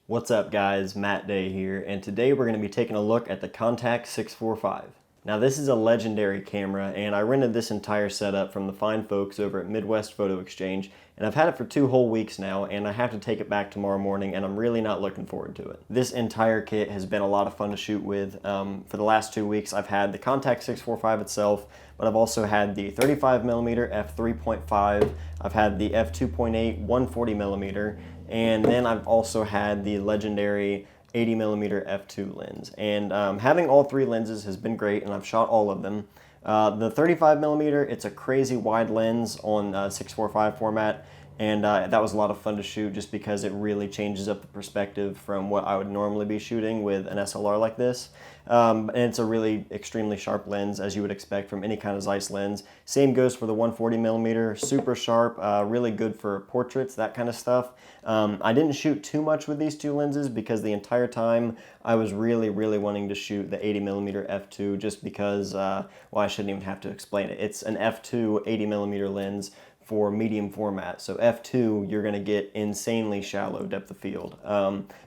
What's up guys, Matt Day here, and today we're going to be taking a look at the Contax 645. Now this is a legendary camera, and I rented this entire setup from the fine folks over at Midwest Photo Exchange, and I've had it for 2 whole weeks now, and I have to take it back tomorrow morning, and I'm really not looking forward to it. This entire kit has been a lot of fun to shoot with. For the last 2 weeks I've had the Contax 645 itself, but I've also had the 35mm f3.5, I've had the f2.8 140mm, and then I've also had the legendary 80mm f2 lens. And having all 3 lenses has been great, and I've shot all of them. The 35mm, it's a crazy wide lens on 645 format, and that was a lot of fun to shoot just because it really changes up the perspective from what I would normally be shooting with an SLR like this. And it's a really extremely sharp lens, as you would expect from any kind of Zeiss lens. Same goes for the 140mm, super sharp, really good for portraits, that kind of stuff. I didn't shoot too much with these 2 lenses because the entire time I was really wanting to shoot the 80mm f2 just because, well, I shouldn't even have to explain it. It's an f2 80mm lens for medium format. So f2, you're going to get insanely shallow depth of field.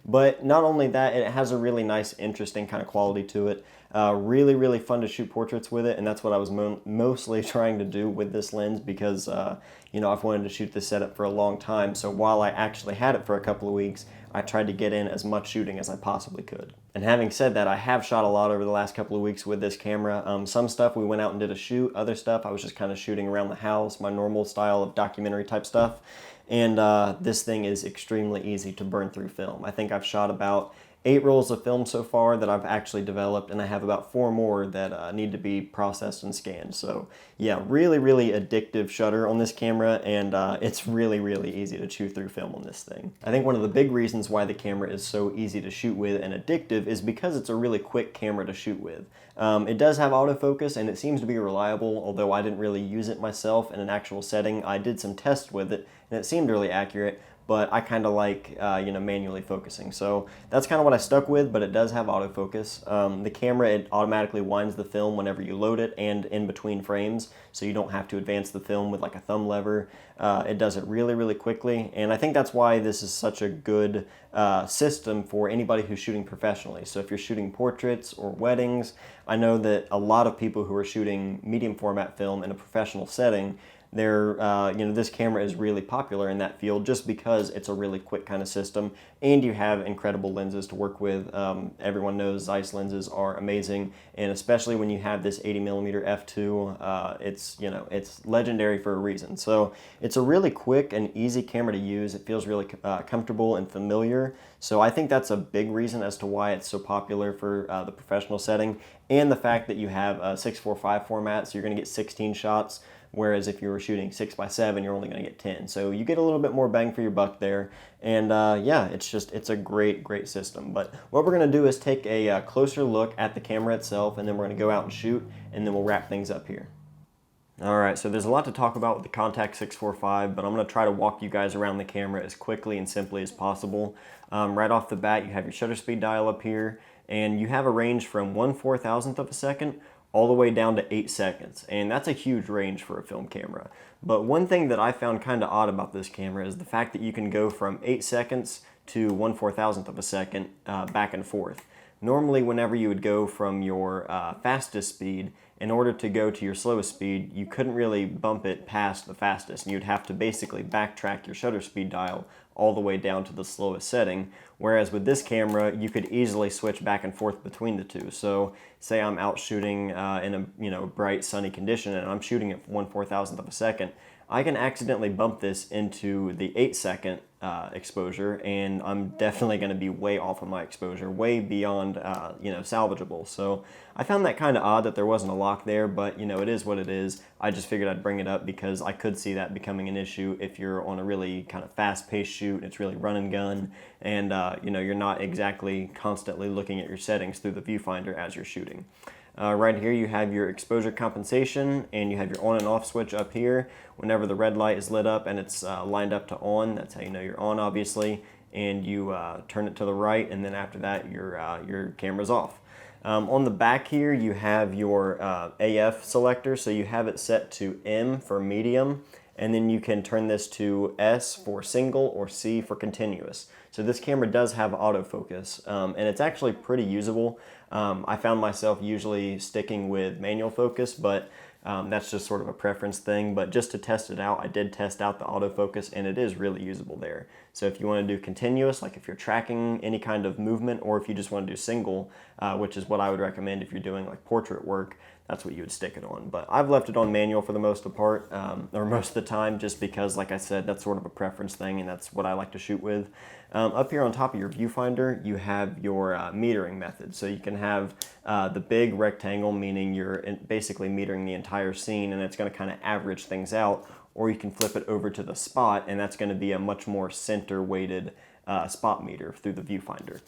But not only that, it has a really nice, interesting kind of quality to it. Really fun to shoot portraits with it, and that's what I was mostly trying to do with this lens because, you know, I've wanted to shoot this setup for a long time. So while I actually had it for a couple of weeks, I tried to get in as much shooting as I possibly could. And having said that, I have shot a lot over the last couple of weeks with this camera. Some stuff we went out and did a shoot, other stuff I was just kind of shooting around the house, my normal style of documentary type stuff. And this thing is extremely easy to burn through film. I think I've shot about 8 rolls of film so far that I've actually developed, and I have about 4 more that need to be processed and scanned. So yeah, really addictive shutter on this camera, and it's really easy to chew through film on this thing. I think one of the big reasons why the camera is so easy to shoot with and addictive is because it's a really quick camera to shoot with. It does have autofocus, and it seems to be reliable, although I didn't really use it myself in an actual setting. I did some tests with it, and it seemed really accurate, but I kind of like, you know, manually focusing. So that's kind of what I stuck with, but it does have autofocus. The camera, it automatically winds the film whenever you load it and in between frames, so you don't have to advance the film with like a thumb lever. It does it really quickly, and I think that's why this is such a good system for anybody who's shooting professionally. So if you're shooting portraits or weddings, I know that a lot of people who are shooting medium format film in a professional setting, they're, you know, this camera is really popular in that field just because it's a really quick kind of system, and you have incredible lenses to work with. Everyone knows Zeiss lenses are amazing, and especially when you have this 80mm f2, it's, you know, it's legendary for a reason. So it's a really quick and easy camera to use. It feels really comfortable and familiar. So I think that's a big reason as to why it's so popular for the professional setting, and the fact that you have a 645 format, so you're going to get 16 shots. Whereas if you were shooting 6x7, you're only going to get 10. So you get a little bit more bang for your buck there. And yeah, it's a great system. But what we're going to do is take a closer look at the camera itself, and then we're going to go out and shoot, and then we'll wrap things up here. Alright, so there's a lot to talk about with the Contax 645, but I'm going to try to walk you guys around the camera as quickly and simply as possible. Right off the bat, you have your shutter speed dial up here, and you have a range from 1/4000th of a second all the way down to 8 seconds, and that's a huge range for a film camera. But one thing that I found kind of odd about this camera is the fact that you can go from 8 seconds to 1/4000th of a second back and forth. Normally, whenever you would go from your fastest speed, in order to go to your slowest speed, you couldn't really bump it past the fastest, and you'd have to basically backtrack your shutter speed dial all the way down to the slowest setting. Whereas with this camera, you could easily switch back and forth between the two. So say I'm out shooting in a bright sunny condition, and I'm shooting at 1/4000th of a second, I can accidentally bump this into the 8-second exposure, and I'm definitely going to be way off of my exposure, way beyond salvageable. So I found that kind of odd that there wasn't a lock there, but you know, it is what it is. I just figured I'd bring it up because I could see that becoming an issue if you're on a really kind of fast-paced shoot. It's really run and gun, and you're not exactly constantly looking at your settings through the viewfinder as you're shooting. Right here you have your exposure compensation, and you have your on and off switch up here. Whenever the red light is lit up and it's lined up to on, that's how you know you're on, obviously, and you turn it to the right, and then after that your camera's off. On the back here you have your AF selector, so you have it set to M for medium, and then you can turn this to S for single or C for continuous. So this camera does have autofocus, and it's actually pretty usable. I found myself usually sticking with manual focus, but that's just sort of a preference thing. But just to test it out, I did test out the autofocus, and it is really usable there. So if you want to do continuous, like if you're tracking any kind of movement, or if you just want to do single, which is what I would recommend if you're doing like portrait work, that's what you would stick it on. But I've left it on manual for the most part, or most of the time, just because, like I said, that's sort of a preference thing, and that's what I like to shoot with. Up here on top of your viewfinder, you have your metering method. So you can have the big rectangle, meaning you're basically metering the entire scene, and it's going to kind of average things out. Or you can flip it over to the spot, and that's going to be a much more center-weighted spot meter through the viewfinder.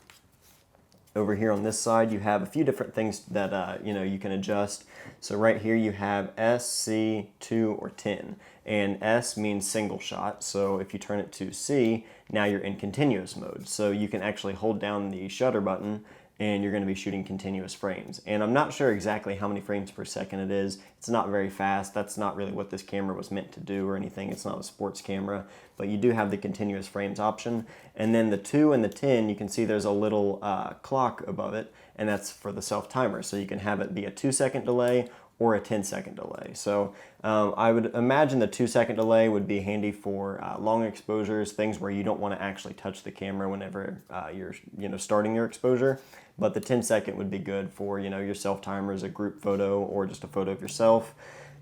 Over here on this side, you have a few different things that you can adjust. So right here you have S, C, 2, or 10. And S means single shot, so if you turn it to C, now you're in continuous mode. So you can actually hold down the shutter button and you're going to be shooting continuous frames. And I'm not sure exactly how many frames per second it is. It's not very fast. That's not really what this camera was meant to do or anything. It's not a sports camera, but you do have the continuous frames option. And then the 2 and the 10, you can see there's a little clock above it, and that's for the self-timer. So you can have it be a 2-second delay or a 10-second delay. So I would imagine the 2-second delay would be handy for long exposures, things where you don't want to actually touch the camera whenever you're starting your exposure. But the 10-second would be good for your self-timers, a group photo, or just a photo of yourself.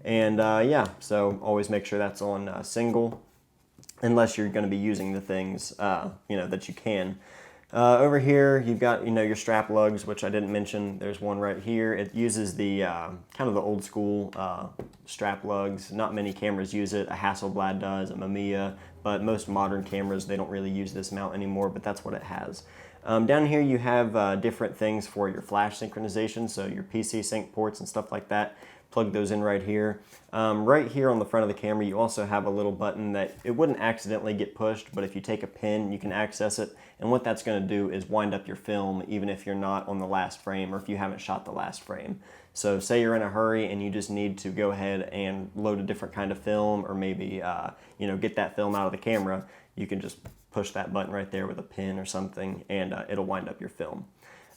And yeah, so always make sure that's on single, unless you're going to be using the things that you can. Over here, you've got your strap lugs, which I didn't mention. There's one right here. It uses the kind of the old school strap lugs. Not many cameras use it. A Hasselblad does, a Mamiya, but most modern cameras, they don't really use this mount anymore, but that's what it has. Down here you have different things for your flash synchronization, so your PC sync ports and stuff like that. Plug those in right here. Right here on the front of the camera, you also have a little button that it wouldn't accidentally get pushed, but if you take a pin, you can access it. And what that's going to do is wind up your film, even if you're not on the last frame or if you haven't shot the last frame. So say you're in a hurry and you just need to go ahead and load a different kind of film, or maybe get that film out of the camera, you can just push that button right there with a pin or something, and it'll wind up your film.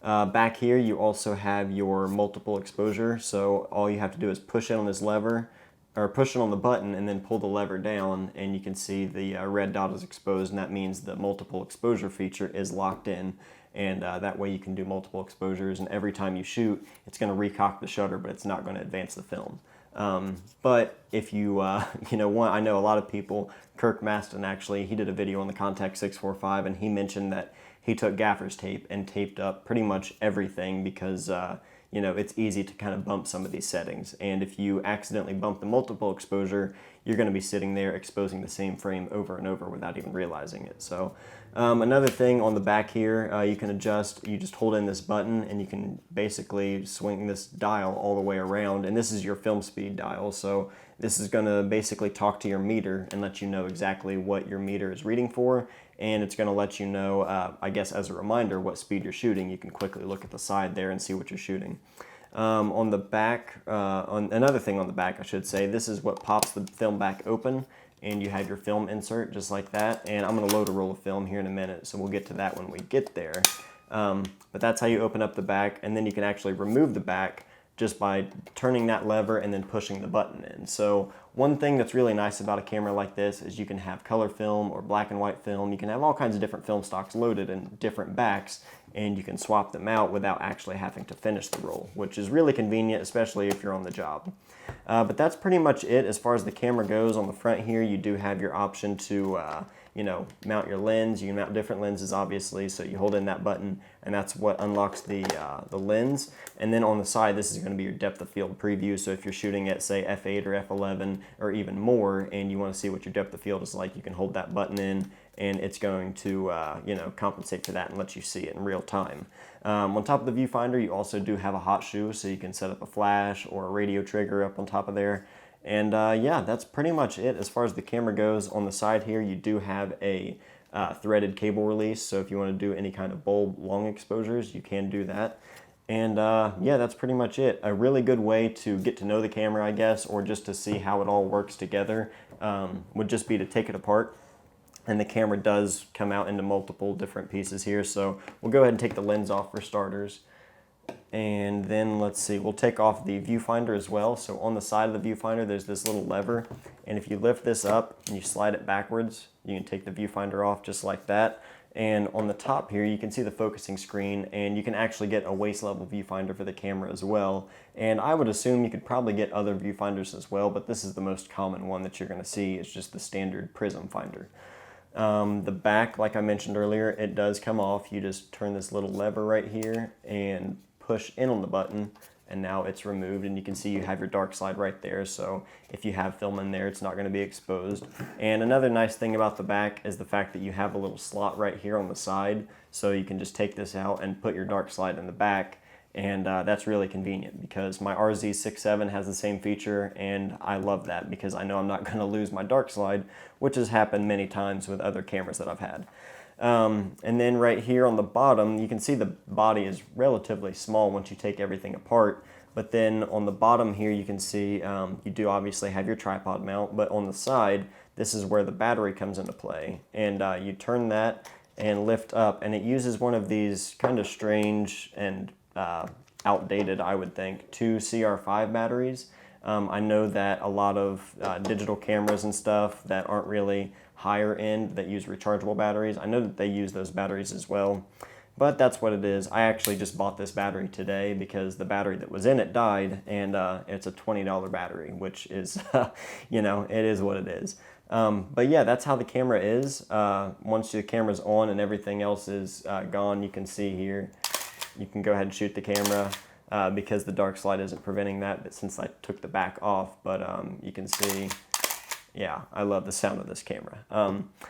Back here you also have your multiple exposure, so all you have to do is push it on this lever, or push it on the button and then pull the lever down, and you can see the red dot is exposed, and that means the multiple exposure feature is locked in, and that way you can do multiple exposures, and every time you shoot it's going to recock the shutter, but it's not going to advance the film. But if you want, I know a lot of people, Kirk Maston actually, he did a video on the Contax 645, and he mentioned that he took gaffer's tape and taped up pretty much everything because it's easy to kind of bump some of these settings. And if you accidentally bump the multiple exposure, you're going to be sitting there exposing the same frame over and over without even realizing it. So another thing on the back here, you can adjust, you just hold in this button and you can basically swing this dial all the way around. And this is your film speed dial. So this is going to basically talk to your meter and let you know exactly what your meter is reading for. And it's going to let you know, I guess as a reminder, what speed you're shooting. You can quickly look at the side there and see what you're shooting. On the back, on another thing on the back, I should say, this is what pops the film back open, and you have your film insert just like that. And I'm going to load a roll of film here in a minute, so we'll get to that when we get there. But that's how you open up the back, and then you can actually remove the back just by turning that lever and then pushing the button in. So one thing that's really nice about a camera like this is you can have color film or black and white film. You can have all kinds of different film stocks loaded in different backs, and you can swap them out without actually having to finish the roll, which is really convenient, especially if you're on the job. But that's pretty much it as far as the camera goes. On the front here, you do have your option to mount your lens. You can mount different lenses, obviously, so you hold in that button, and that's what unlocks the lens. And then on the side, this is going to be your depth of field preview, so if you're shooting at, say, f8 or f11 or even more, and you want to see what your depth of field is like, you can hold that button in, and it's going to compensate for that and let you see it in real time. On top of the viewfinder, you also do have a hot shoe, so you can set up a flash or a radio trigger up on top of there. And yeah, that's pretty much it as far as the camera goes. On the side here, you do have a threaded cable release, so if you want to do any kind of bulb long exposures, you can do that. And yeah, that's pretty much it. A really good way to get to know the camera, I guess, or just to see how it all works together would just be to take it apart. And the camera does come out into multiple different pieces here. So we'll go ahead and take the lens off for starters. And then let's see, we'll take off the viewfinder as well. So on the side of the viewfinder, there's this little lever. And if you lift this up and you slide it backwards, you can take the viewfinder off just like that. And on the top here, you can see the focusing screen, and you can actually get a waist level viewfinder for the camera as well. And I would assume you could probably get other viewfinders as well, but this is the most common one that you're gonna see. It's just the standard prism finder. The back, like I mentioned earlier, it does come off. You just turn this little lever right here and push in on the button, and now it's removed, and you can see you have your dark slide right there. So if you have film in there, it's not going to be exposed. And another nice thing about the back is the fact that you have a little slot right here on the side, so you can just take this out and put your dark slide in the back. And that's really convenient because my RZ67 has the same feature, and I love that because I know I'm not going to lose my dark slide, which has happened many times with other cameras that I've had. And then right here on the bottom, you can see the body is relatively small once you take everything apart. But then on the bottom here, you can see you do obviously have your tripod mount, but on the side, this is where the battery comes into play. And you turn that and lift up, and it uses one of these kind of strange and outdated, I would think, 2 CR5 batteries. I know that a lot of digital cameras and stuff that aren't really higher end that use rechargeable batteries, I know that they use those batteries as well, but that's what it is. I actually just bought this battery today because the battery that was in it died, and it's a $20 battery, which is, you know, it is what it is. But yeah, that's how the camera is. Once the camera's on and everything else is gone, you can see here, you can go ahead and shoot the camera because the dark slide isn't preventing that since I took the back off, but you can see, yeah, I love the sound of this camera.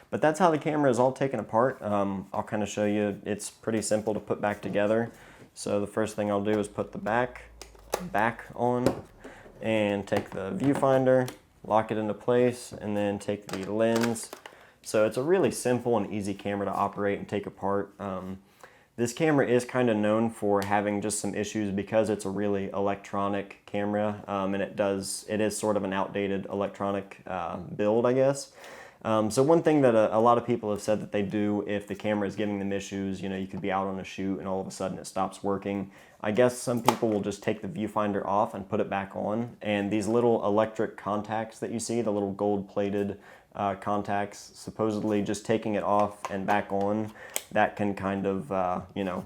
But that's how the camera is all taken apart. I'll kind of show you, it's pretty simple to put back together. So the first thing I'll do is put the back on and take the viewfinder, lock it into place, and then take the lens. So it's a really simple and easy camera to operate and take apart. This camera is kind of known for having just some issues because it's a really electronic camera, and it is sort of an outdated electronic build, I guess. So one thing that a lot of people have said that they do if the camera is giving them issues, you know, you could be out on a shoot and all of a sudden it stops working. I guess some people will just take the viewfinder off and put it back on, and these little electric contacts that you see, the little gold-plated contacts, supposedly just taking it off and back on, that can kind of, you know,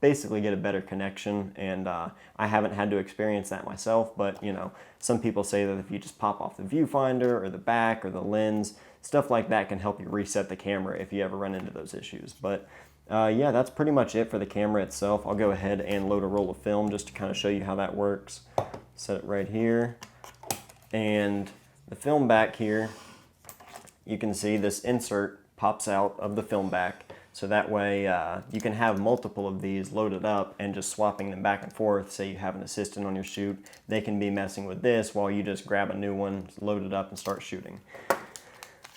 basically get a better connection. And I haven't had to experience that myself, but, you know, some people say that if you just pop off the viewfinder or the back or the lens, stuff like that can help you reset the camera if you ever run into those issues. But yeah, that's pretty much it for the camera itself. I'll go ahead and load a roll of film just to kind of show you how that works. Set it right here. And the film back here, you can see this insert pops out of the film back, so that way you can have multiple of these loaded up and just swapping them back and forth. Say you have an assistant on your shoot, they can be messing with this while you just grab a new one, load it up, and start shooting.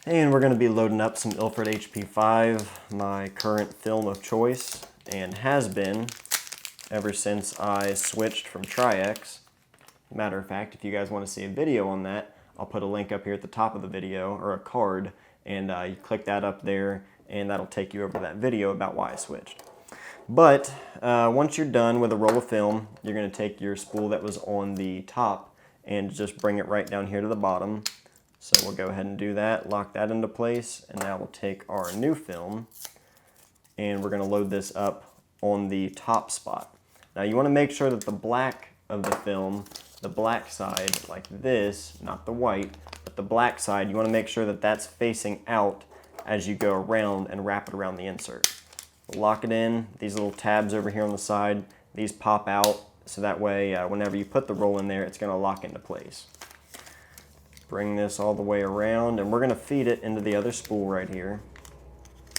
And we're going to be loading up some Ilford HP5, my current film of choice, and has been ever since I switched from Tri-X. Matter of fact, if you guys want to see a video on that, I'll put a link up here at the top of the video, or a card, and you click that up there, and that'll take you over to that video about why I switched. But once you're done with a roll of film, you're going to take your spool that was on the top and just bring it right down here to the bottom. So we'll go ahead and do that, lock that into place, and now we'll take our new film, and we're going to load this up on the top spot. Now you want to make sure that the black of the film, the black side like this, not the white, but the black side, you want to make sure that that's facing out as you go around and wrap it around the insert. Lock it in. These little tabs over here on the side, these pop out, so that way whenever you put the roll in there, it's going to lock into place. Bring this all the way around, and we're going to feed it into the other spool right here,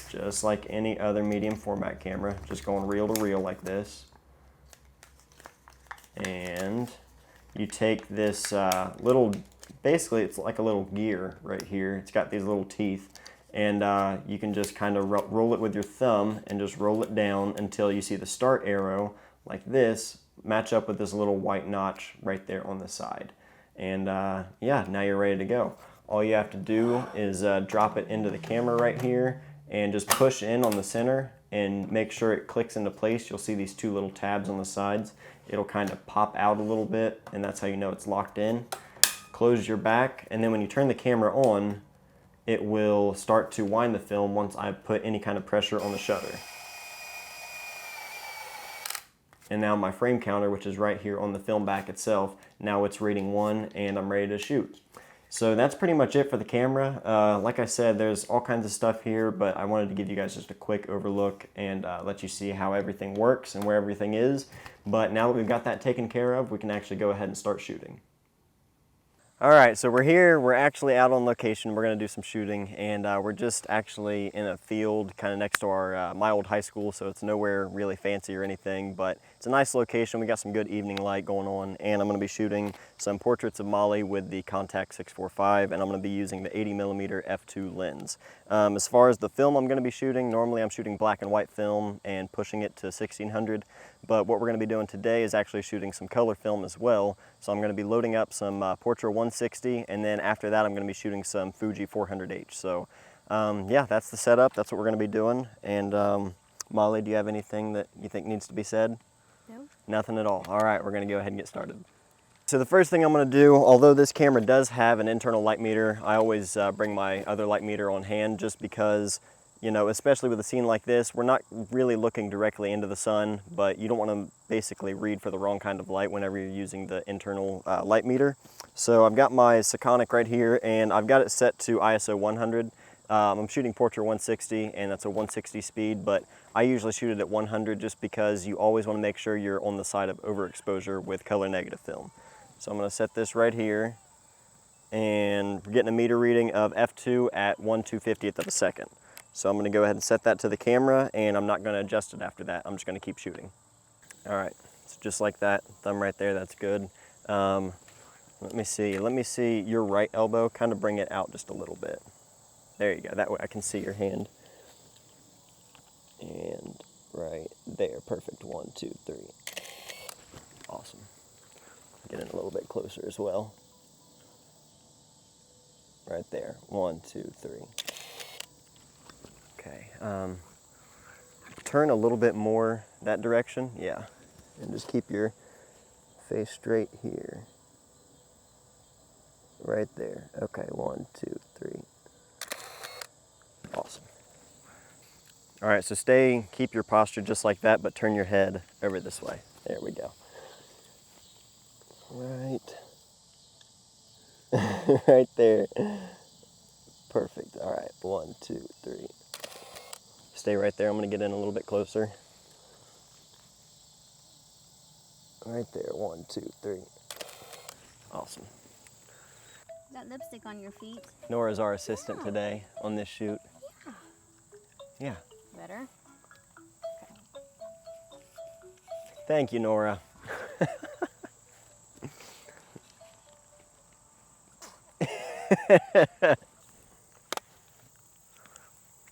just like any other medium format camera, just going reel to reel like this. And you take this little, basically it's like a little gear right here. It's got these little teeth, and you can just kind of roll it with your thumb and just roll it down until you see the start arrow like this match up with this little white notch right there on the side. And yeah, now you're ready to go. All you have to do is drop it into the camera right here and just push in on the center and make sure it clicks into place. You'll see these two little tabs on the sides. It'll kind of pop out a little bit, and that's how you know it's locked in. Close your back, and then when you turn the camera on, it will start to wind the film once I put any kind of pressure on the shutter. And now my frame counter, which is right here on the film back itself, now it's reading 1 and I'm ready to shoot. So that's pretty much it for the camera. Like I said, there's all kinds of stuff here, but I wanted to give you guys just a quick overlook and let you see how everything works and where everything is. But now that we've got that taken care of, we can actually go ahead and start shooting. All right, so we're here. We're actually out on location. We're gonna do some shooting, and we're just actually in a field kind of next to our my old high school, so it's nowhere really fancy or anything, but it's a nice location. We got some good evening light going on, and I'm gonna be shooting some portraits of Molly with the Contax 645, and I'm gonna be using the 80mm f2 lens. As far as the film I'm gonna be shooting, normally I'm shooting black and white film and pushing it to 1600, but what we're gonna be doing today is actually shooting some color film as well. So I'm gonna be loading up some Portra 160, and then after that I'm gonna be shooting some Fuji 400H. So yeah, that's the setup. That's what we're gonna be doing. And Molly, do you have anything that you think needs to be said? No. Nothing at all. All right, we're gonna go ahead and get started. So the first thing I'm gonna do, although this camera does have an internal light meter, I always bring my other light meter on hand just because, you know, especially with a scene like this, we're not really looking directly into the sun, but you don't want to basically read for the wrong kind of light whenever you're using the internal light meter. So I've got my Sekonic right here, and I've got it set to ISO 100. I'm shooting Portra 160, and that's a 160 speed, but I usually shoot it at 100 just because you always want to make sure you're on the side of overexposure with color negative film. So I'm going to set this right here, and we're getting a meter reading of f2 at 1/250th of a second. So I'm going to go ahead and set that to the camera, and I'm not going to adjust it after that. I'm just going to keep shooting. All right, so just like that, thumb right there, that's good. Let me see your right elbow, kind of bring it out just a little bit. There you go, that way I can see your hand. And right there, perfect, 1, 2, 3. Awesome. Get in a little bit closer as well. Right there, 1, 2, 3. Okay, turn a little bit more that direction, yeah. And just keep your face straight here. Right there, okay, 1, 2, 3. Awesome. All right, so keep your posture just like that, but turn your head over this way. There we go. Right. Right there. Perfect, all right, 1, 2, 3. Stay right there, I'm gonna get in a little bit closer. Right there, 1, 2, 3. Awesome. Is that lipstick on your feet? Nora's our assistant today on this shoot. Yeah. Better? Thank you, Nora.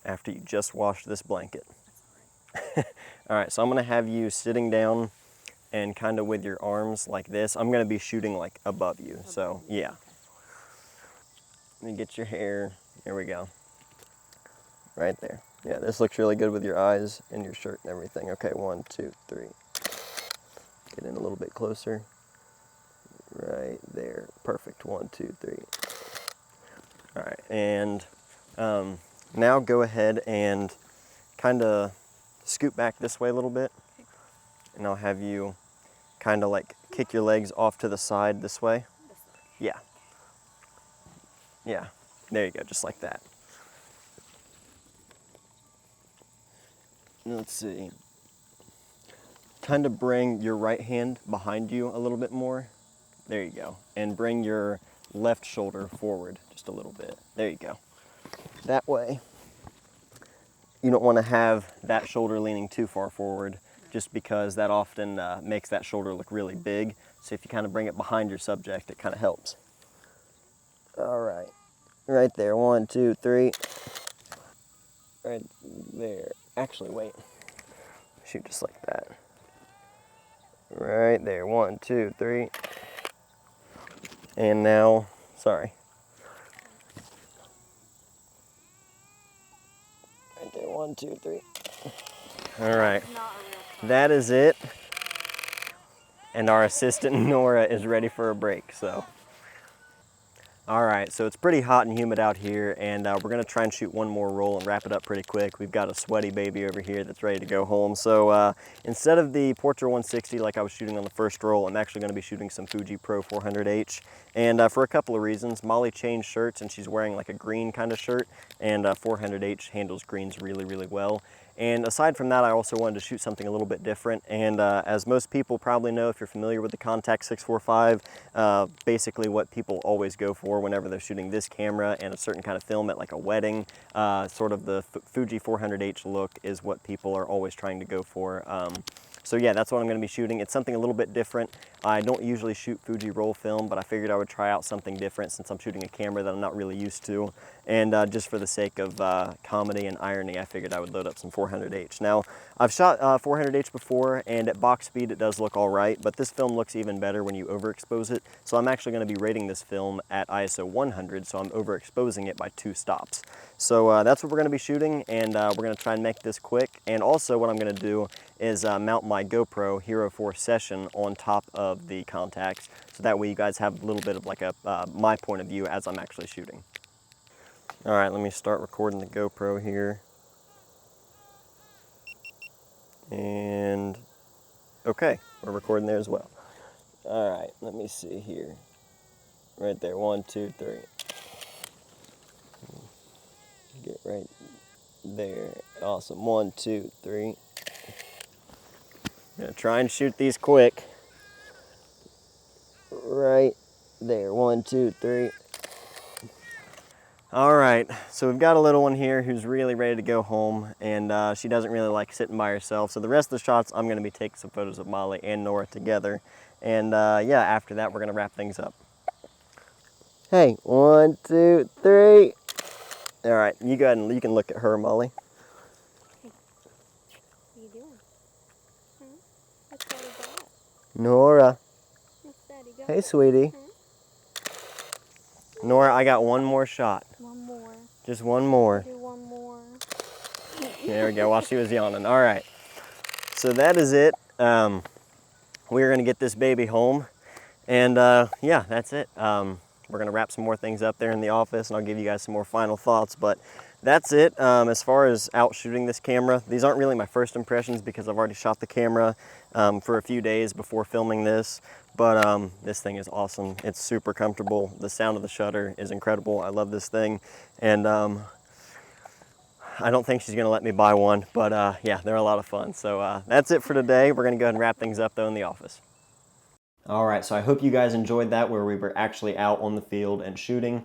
After you just washed this blanket. All right, so I'm gonna have you sitting down and kind of with your arms like this. I'm gonna be shooting like above you, so yeah. Let me get your hair, there we go. Right there. Yeah, this looks really good with your eyes and your shirt and everything. Okay, 1, 2, 3. Get in a little bit closer. Right there, perfect, 1, 2, 3. All right, and now go ahead and kind of scoot back this way a little bit, and I'll have you kind of like kick your legs off to the side this way. Yeah. Yeah, there you go, just like that. Let's see. Kind of bring your right hand behind you a little bit more. There you go. And bring your left shoulder forward just a little bit. There you go. That way, you don't want to have that shoulder leaning too far forward just because that often makes that shoulder look really big. So if you kind of bring it behind your subject, it kind of helps. All right. Right there, 1, 2, 3. Right there. Actually, wait. Shoot just like that. Right there, 1, 2, 3. And now, sorry. Right there, 1, 2, 3. All right, that is it. And our assistant Nora is ready for a break, so. All right, so it's pretty hot and humid out here, and we're gonna try and shoot one more roll and wrap it up pretty quick. We've got a sweaty baby over here that's ready to go home. So instead of the Portra 160 like I was shooting on the first roll, I'm actually gonna be shooting some Fuji Pro 400H. And for a couple of reasons. Molly changed shirts and she's wearing like a green kind of shirt, and 400H handles greens really, really well. And aside from that, I also wanted to shoot something a little bit different. And as most people probably know, if you're familiar with the Contax 645, basically what people always go for whenever they're shooting this camera and a certain kind of film at like a wedding, sort of the Fuji 400H look is what people are always trying to go for. So yeah, that's what I'm going to be shooting. It's something a little bit different. I don't usually shoot Fuji roll film, but I figured I would try out something different since I'm shooting a camera that I'm not really used to. And just for the sake of comedy and irony, I figured I would load up some 400H. Now, I've shot 400H before, and at box speed it does look all right, but this film looks even better when you overexpose it. So I'm actually going to be rating this film at ISO 100, so I'm overexposing it by 2 stops. So that's what we're going to be shooting, and we're going to try and make this quick. And also what I'm going to do is mount my GoPro Hero 4 Session on top of the Contax, so that way you guys have a little bit of like a my point of view as I'm actually shooting. All right, let me start recording the GoPro here. And okay, we're recording there as well. All right, let me see here. Right there, 1, 2, 3. Get right there. Awesome, 1, 2, 3. I'm gonna try and shoot these quick. Right there, 1, 2, 3. All right, so we've got a little one here who's really ready to go home, and she doesn't really like sitting by herself. So the rest of the shots, I'm gonna be taking some photos of Molly and Nora together. And yeah, after that, we're gonna wrap things up. Hey, 1, 2, 3. All right, you go ahead and you can look at her, Molly. What are you doing? What's Daddy got? Nora. What's Daddy got? Hey, sweetie. Nora, I got one more shot. One more. Just one more. Do one more. There we go, while she was yawning. All right, so that is it. We're gonna get this baby home, and yeah, that's it. We're gonna wrap some more things up there in the office, and I'll give you guys some more final thoughts, but that's it. As far as out shooting this camera, these aren't really my first impressions because I've already shot the camera for a few days before filming this. But this thing is awesome. It's super comfortable. The sound of the shutter is incredible. I love this thing. And I don't think she's gonna let me buy one, but yeah, they're a lot of fun. So that's it for today. We're gonna go ahead and wrap things up though in the office. All right, so I hope you guys enjoyed that where we were actually out on the field and shooting.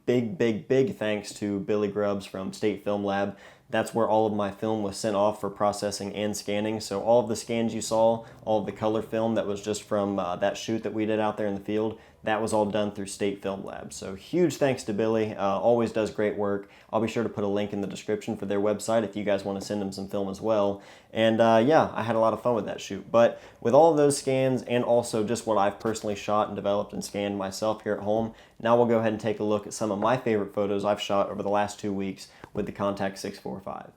Big thanks to Billy Grubbs from State Film Lab. That's where all of my film was sent off for processing and scanning. So all of the scans you saw, all of the color film that was just from that shoot that we did out there in the field, that was all done through State Film Lab. So huge thanks to Billy, always does great work. I'll be sure to put a link in the description for their website if you guys want to send them some film as well. And yeah, I had a lot of fun with that shoot. But with all of those scans and also just what I've personally shot and developed and scanned myself here at home, now we'll go ahead and take a look at some of my favorite photos I've shot over the last 2 weeks with the Contax 645.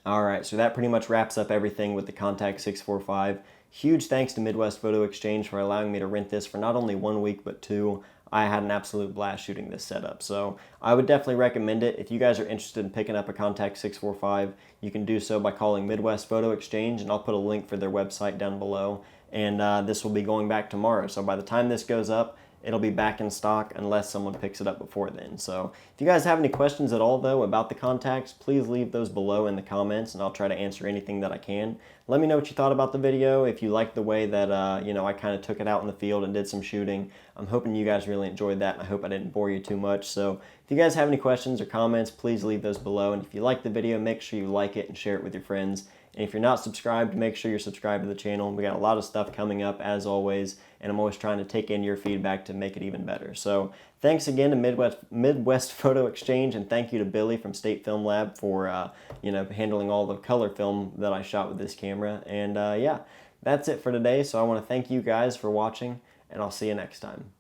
Alright, so that pretty much wraps up everything with the Contax 645. Huge thanks to Midwest Photo Exchange for allowing me to rent this for not only 1 week but 2. I had an absolute blast shooting this setup, so I would definitely recommend it. If you guys are interested in picking up a Contax 645, you can do so by calling Midwest Photo Exchange, and I'll put a link for their website down below. And this will be going back tomorrow, so by the time this goes up, it'll be back in stock unless someone picks it up before then. So if you guys have any questions at all though about the Contax, please leave those below in the comments and I'll try to answer anything that I can. Let me know what you thought about the video. If you liked the way that I kind of took it out in the field and did some shooting, I'm hoping you guys really enjoyed that and I hope I didn't bore you too much. So if you guys have any questions or comments, please leave those below. And if you like the video, make sure you like it and share it with your friends. And if you're not subscribed, make sure you're subscribed to the channel. We got a lot of stuff coming up as always, and I'm always trying to take in your feedback to make it even better. So thanks again to Midwest Photo Exchange, and thank you to Billy from State Film Lab for handling all the color film that I shot with this camera. And yeah, that's it for today. So I want to thank you guys for watching, and I'll see you next time.